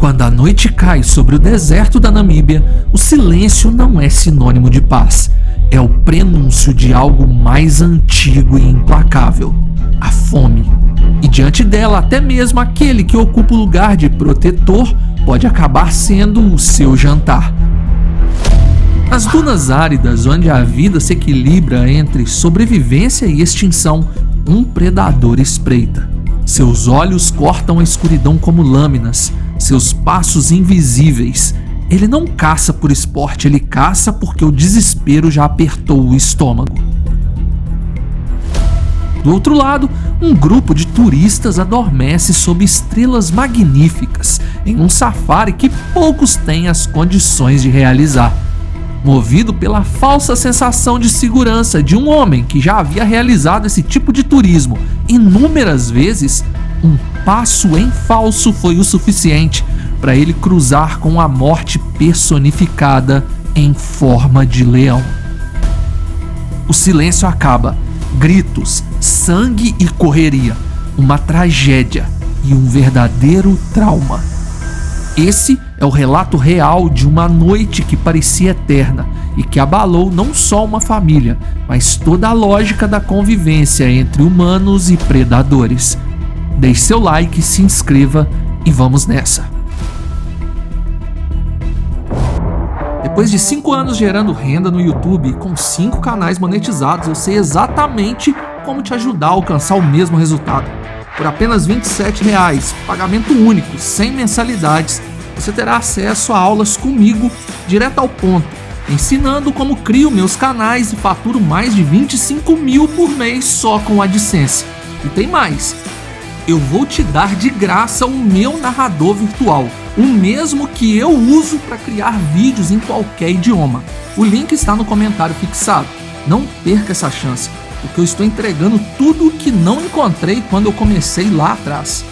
Quando a noite cai sobre o deserto da Namíbia, o silêncio não é sinônimo de paz. É o prenúncio de algo mais antigo e implacável: a fome. E diante dela, até mesmo aquele que ocupa o lugar de protetor pode acabar sendo o seu jantar. Nas dunas áridas, onde a vida se equilibra entre sobrevivência e extinção, um predador espreita. Seus olhos cortam a escuridão como lâminas, seus passos invisíveis. Ele não caça por esporte, ele caça porque o desespero já apertou o estômago. Do outro lado, um grupo de turistas adormece sob estrelas magníficas, em um safari que poucos têm as condições de realizar. Movido pela falsa sensação de segurança de um homem que já havia realizado esse tipo de turismo inúmeras vezes, um passo em falso foi o suficiente para ele cruzar com a morte personificada em forma de leão. O silêncio acaba. Gritos, sangue e correria. Uma tragédia e um verdadeiro trauma. Esse é o relato real de uma noite que parecia eterna e que abalou não só uma família, mas toda a lógica da convivência entre humanos e predadores. Deixe seu like, se inscreva e vamos nessa. Depois de 5 anos gerando renda no YouTube com 5 canais monetizados, eu sei exatamente como te ajudar a alcançar o mesmo resultado. Por apenas R$ 27,00, pagamento único, sem mensalidades, você terá acesso a aulas comigo direto ao ponto, ensinando como crio meus canais e faturo mais de 25 mil por mês só com AdSense. E tem mais, eu vou te dar de graça o meu narrador virtual, o mesmo que eu uso para criar vídeos em qualquer idioma. O link está no comentário fixado. Não perca essa chance, porque eu estou entregando tudo o que não encontrei quando eu comecei lá atrás.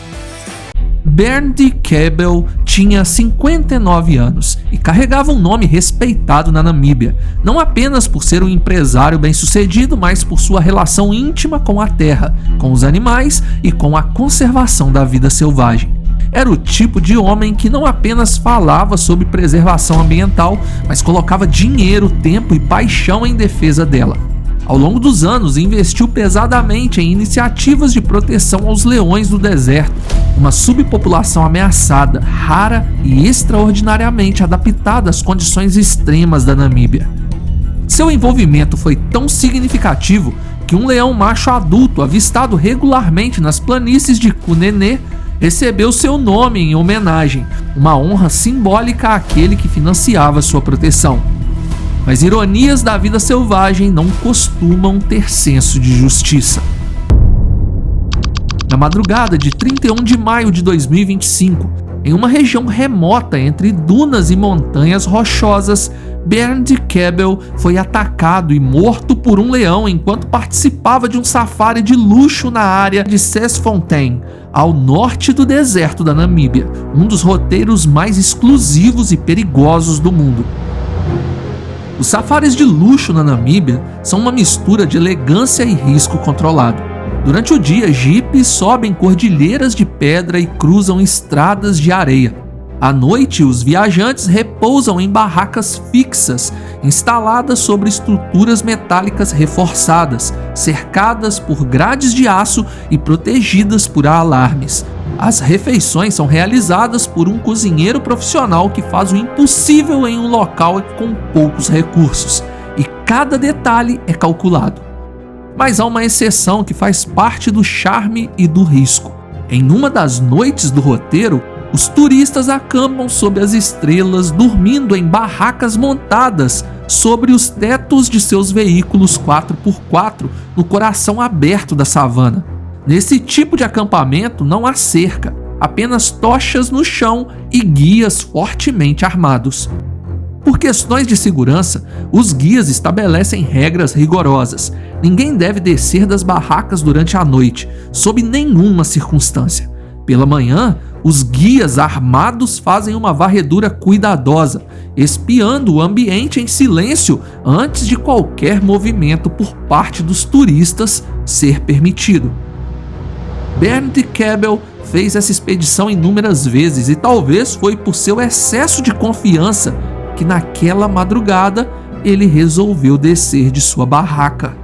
Bernd Kebel tinha 59 anos e carregava um nome respeitado na Namíbia, não apenas por ser um empresário bem-sucedido, mas por sua relação íntima com a terra, com os animais e com a conservação da vida selvagem. Era o tipo de homem que não apenas falava sobre preservação ambiental, mas colocava dinheiro, tempo e paixão em defesa dela. Ao longo dos anos, investiu pesadamente em iniciativas de proteção aos leões do deserto, uma subpopulação ameaçada, rara e extraordinariamente adaptada às condições extremas da Namíbia. Seu envolvimento foi tão significativo que um leão macho adulto avistado regularmente nas planícies de Kunene recebeu seu nome em homenagem, uma honra simbólica àquele que financiava sua proteção. Mas ironias da vida selvagem não costumam ter senso de justiça. Na madrugada de 31 de maio de 2025, em uma região remota entre dunas e montanhas rochosas, Bernd Kebel foi atacado e morto por um leão enquanto participava de um safari de luxo na área de Sesfontein, ao norte do deserto da Namíbia, um dos roteiros mais exclusivos e perigosos do mundo. Os safaris de luxo na Namíbia são uma mistura de elegância e risco controlado. Durante o dia, jipes sobem cordilheiras de pedra e cruzam estradas de areia. À noite, os viajantes repousam em barracas fixas, instaladas sobre estruturas metálicas reforçadas, cercadas por grades de aço e protegidas por alarmes. As refeições são realizadas por um cozinheiro profissional que faz o impossível em um local com poucos recursos, e cada detalhe é calculado. Mas há uma exceção que faz parte do charme e do risco. Em uma das noites do roteiro, os turistas acampam sob as estrelas, dormindo em barracas montadas sobre os tetos de seus veículos 4x4 no coração aberto da savana. Nesse tipo de acampamento não há cerca, apenas tochas no chão e guias fortemente armados. Por questões de segurança, os guias estabelecem regras rigorosas. Ninguém deve descer das barracas durante a noite, sob nenhuma circunstância. Pela manhã, os guias armados fazem uma varredura cuidadosa, espiando o ambiente em silêncio antes de qualquer movimento por parte dos turistas ser permitido. Bernd Käbel fez essa expedição inúmeras vezes e talvez foi por seu excesso de confiança que naquela madrugada ele resolveu descer de sua barraca,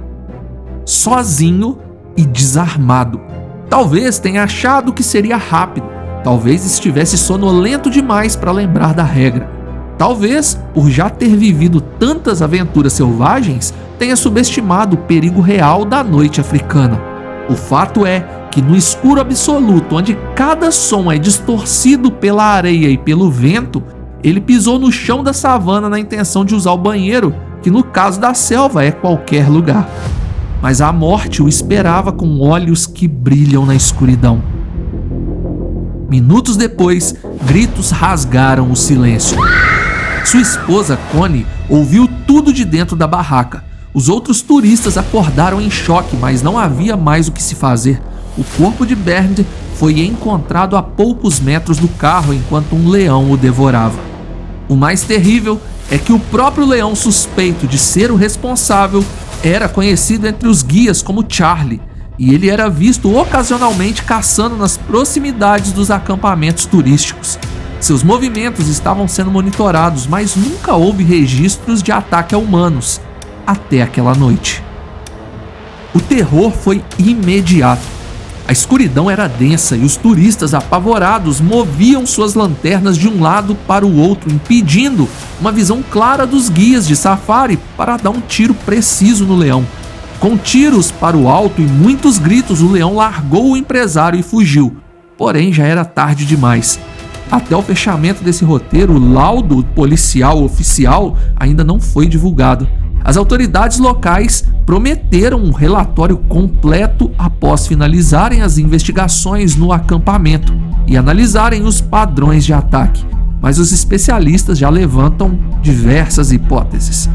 sozinho e desarmado. Talvez tenha achado que seria rápido, talvez estivesse sonolento demais para lembrar da regra. Talvez, por já ter vivido tantas aventuras selvagens, tenha subestimado o perigo real da noite africana. O fato é que no escuro absoluto, onde cada som é distorcido pela areia e pelo vento, ele pisou no chão da savana na intenção de usar o banheiro, que no caso da selva é qualquer lugar. Mas a morte o esperava com olhos que brilham na escuridão. Minutos depois, gritos rasgaram o silêncio. Sua esposa, Connie, ouviu tudo de dentro da barraca. Os outros turistas acordaram em choque, mas não havia mais o que se fazer. O corpo de Bernd foi encontrado a poucos metros do carro enquanto um leão o devorava. O mais terrível é que o próprio leão suspeito de ser o responsável era conhecido entre os guias como Charlie, e ele era visto ocasionalmente caçando nas proximidades dos acampamentos turísticos. Seus movimentos estavam sendo monitorados, mas nunca houve registros de ataque a humanos, até aquela noite. O terror foi imediato. A escuridão era densa e os turistas apavorados moviam suas lanternas de um lado para o outro, impedindo uma visão clara dos guias de safari para dar um tiro preciso no leão. Com tiros para o alto e muitos gritos, o leão largou o empresário e fugiu. Porém, já era tarde demais. Até o fechamento desse roteiro, o laudo policial oficial ainda não foi divulgado. As autoridades locais prometeram um relatório completo após finalizarem as investigações no acampamento e analisarem os padrões de ataque, mas os especialistas já levantam diversas hipóteses.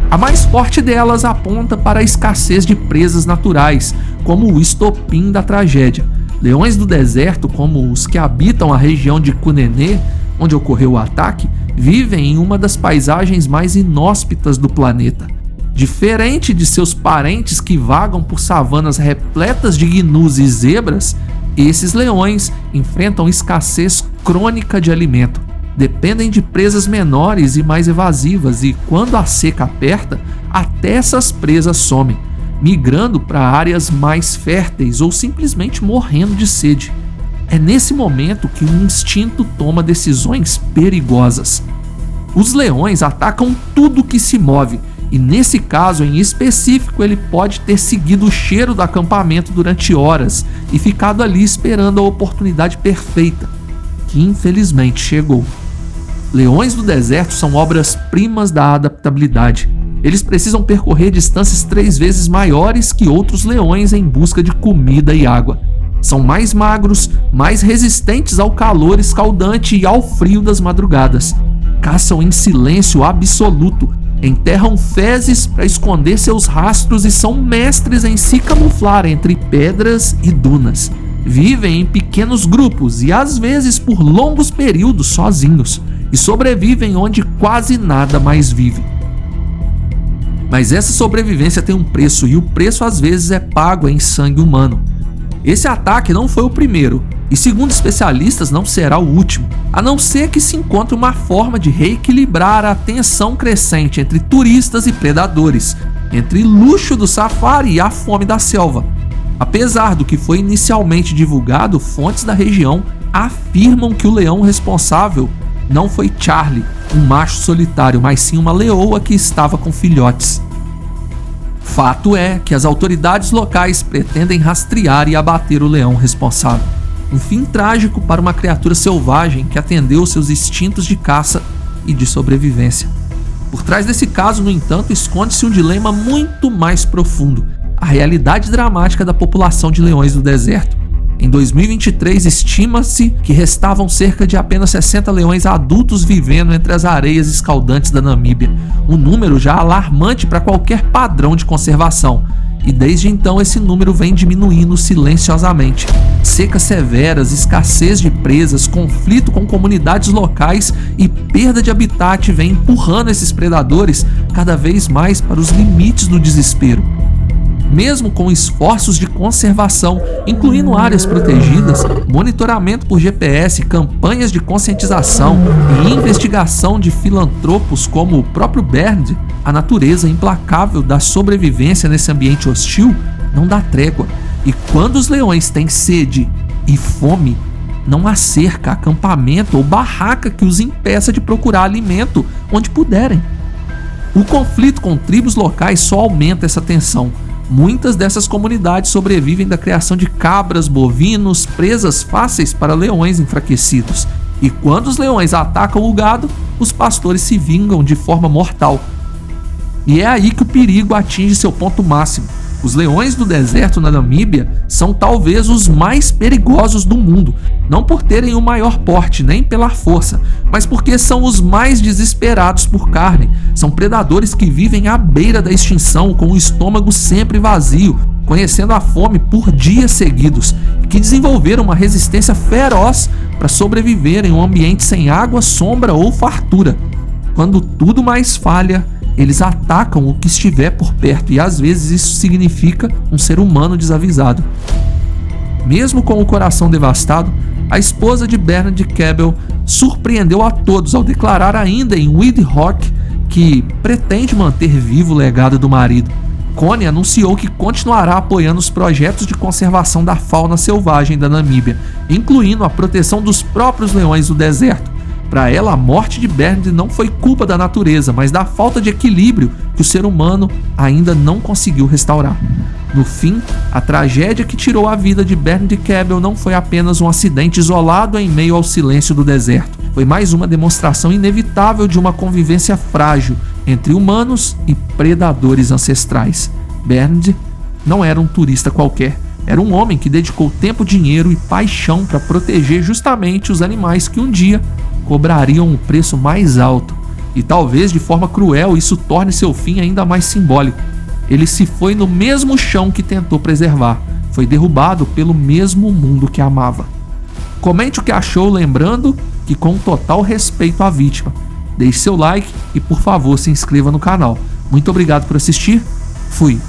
A mais forte delas aponta para a escassez de presas naturais, como o estopim da tragédia. Leões do deserto, como os que habitam a região de Kunene, onde ocorreu o ataque, vivem em uma das paisagens mais inóspitas do planeta. Diferente de seus parentes que vagam por savanas repletas de gnus e zebras, esses leões enfrentam escassez crônica de alimento. Dependem de presas menores e mais evasivas e, quando a seca aperta, até essas presas somem, migrando para áreas mais férteis ou simplesmente morrendo de sede. É nesse momento que o instinto toma decisões perigosas. Os leões atacam tudo que se move, e nesse caso em específico ele pode ter seguido o cheiro do acampamento durante horas e ficado ali esperando a oportunidade perfeita, que infelizmente chegou. Leões do deserto são obras-primas da adaptabilidade. Eles precisam percorrer distâncias 3 vezes maiores que outros leões em busca de comida e água. São mais magros, mais resistentes ao calor escaldante e ao frio das madrugadas. Caçam em silêncio absoluto, enterram fezes para esconder seus rastros e são mestres em se camuflar entre pedras e dunas. Vivem em pequenos grupos e às vezes por longos períodos sozinhos, e sobrevivem onde quase nada mais vive. Mas essa sobrevivência tem um preço, e o preço às vezes é pago em sangue humano. Esse ataque não foi o primeiro, e segundo especialistas não será o último, a não ser que se encontre uma forma de reequilibrar a tensão crescente entre turistas e predadores, entre luxo do safari e a fome da selva. Apesar do que foi inicialmente divulgado, fontes da região afirmam que o leão responsável não foi Charlie, um macho solitário, mas sim uma leoa que estava com filhotes. Fato é que as autoridades locais pretendem rastrear e abater o leão responsável. Um fim trágico para uma criatura selvagem que atendeu seus instintos de caça e de sobrevivência. Por trás desse caso, no entanto, esconde-se um dilema muito mais profundo: a realidade dramática da população de leões do deserto. Em 2023, estima-se que restavam cerca de apenas 60 leões adultos vivendo entre as areias escaldantes da Namíbia, um número já alarmante para qualquer padrão de conservação. E desde então esse número vem diminuindo silenciosamente. Secas severas, escassez de presas, conflito com comunidades locais e perda de habitat vem empurrando esses predadores cada vez mais para os limites do desespero. Mesmo com esforços de conservação, incluindo áreas protegidas, monitoramento por GPS, campanhas de conscientização e investigação de filantropos como o próprio Bernd, a natureza implacável da sobrevivência nesse ambiente hostil não dá trégua. E quando os leões têm sede e fome, não há cerca, acampamento ou barraca que os impeça de procurar alimento onde puderem. O conflito com tribos locais só aumenta essa tensão. Muitas dessas comunidades sobrevivem da criação de cabras, bovinos, presas fáceis para leões enfraquecidos. E quando os leões atacam o gado, os pastores se vingam de forma mortal. E é aí que o perigo atinge seu ponto máximo. Os leões do deserto na Namíbia são talvez os mais perigosos do mundo, não por terem o maior porte nem pela força, mas porque são os mais desesperados por carne. São predadores que vivem à beira da extinção, com o estômago sempre vazio, conhecendo a fome por dias seguidos, e que desenvolveram uma resistência feroz para sobreviver em um ambiente sem água, sombra ou fartura. Quando tudo mais falha, eles atacam o que estiver por perto, e às vezes isso significa um ser humano desavisado. Mesmo com o coração devastado, a esposa de Bernd Cabell surpreendeu a todos ao declarar ainda em Windhoek que pretende manter vivo o legado do marido. Connie anunciou que continuará apoiando os projetos de conservação da fauna selvagem da Namíbia, incluindo a proteção dos próprios leões do deserto. Para ela, a morte de Bernd não foi culpa da natureza, mas da falta de equilíbrio que o ser humano ainda não conseguiu restaurar. No fim, a tragédia que tirou a vida de Bernd Cabell não foi apenas um acidente isolado em meio ao silêncio do deserto. Foi mais uma demonstração inevitável de uma convivência frágil entre humanos e predadores ancestrais. Bernd não era um turista qualquer. Era um homem que dedicou tempo, dinheiro e paixão para proteger justamente os animais que um dia cobrariam o preço mais alto. E talvez de forma cruel isso torne seu fim ainda mais simbólico. Ele se foi no mesmo chão que tentou preservar. Foi derrubado pelo mesmo mundo que amava. Comente o que achou, lembrando que com total respeito à vítima. Deixe seu like e por favor se inscreva no canal. Muito obrigado por assistir. Fui.